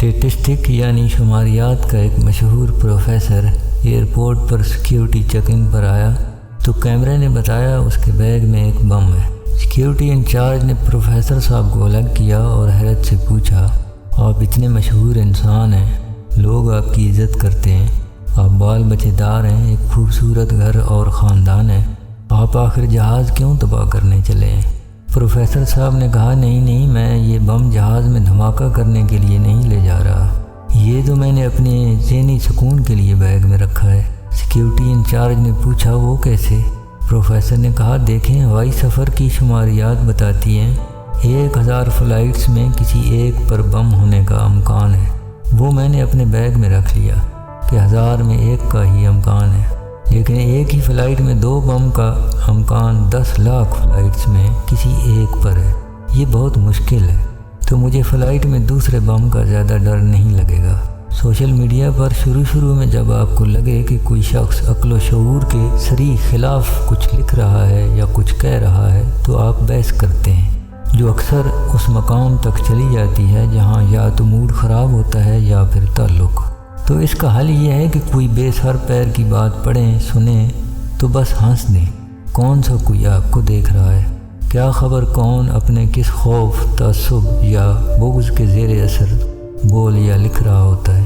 Statistic یعنی شماریات کا ایک مشہور پروفیسر ایئرپورٹ پر سیکیورٹی چیکنگ پر آیا تو کیمرے نے بتایا اس کے بیگ میں ایک بم ہے۔ سیکیورٹی انچارج نے پروفیسر صاحب کو الگ کیا اور حیرت سے پوچھا، آپ اتنے مشہور انسان ہیں، لوگ آپ کی عزت کرتے ہیں، آپ بال بچے دار ہیں، ایک خوبصورت گھر اور خاندان ہے، آپ آخر جہاز کیوں تباہ کرنے چلے ہیں؟ پروفیسر صاحب نے کہا، نہیں میں یہ بم جہاز میں دھماکہ کرنے کے لیے نہیں لے جا رہا، یہ تو میں نے اپنے ذہنی سکون کے لیے بیگ میں رکھا ہے۔ سیکیورٹی انچارج نے پوچھا، وہ کیسے؟ پروفیسر نے کہا، دیکھیں ہوائی سفر کی شماریات بتاتی ہیں 1000 فلائٹس میں کسی ایک پر بم ہونے کا امکان ہے، وہ میں نے اپنے بیگ میں رکھ لیا کہ 1000 میں ایک کا ہی امکان ہے، لیکن ایک ہی فلائٹ میں 2 بم کا امکان 10 لاکھ فلائٹس میں کسی ایک پر ہے، یہ بہت مشکل ہے، تو مجھے فلائٹ میں دوسرے بم کا زیادہ ڈر نہیں لگے گا۔ سوشل میڈیا پر شروع میں جب آپ کو لگے کہ کوئی شخص عقل و شعور کے صریح خلاف کچھ لکھ رہا ہے یا کچھ کہہ رہا ہے تو آپ بحث کرتے ہیں، جو اکثر اس مقام تک چلی جاتی ہے جہاں یا تو موڈ خراب ہوتا ہے یا پھر تعلق۔ تو اس کا حل یہ ہے کہ کوئی بے سر پیر کی بات پڑھیں سنیں تو بس ہنس دیں، کون سا کوئی آپ کو دیکھ رہا ہے، کیا خبر کون اپنے کس خوف، تعصب یا بغض کے زیر اثر بول یا لکھ رہا ہوتا ہے۔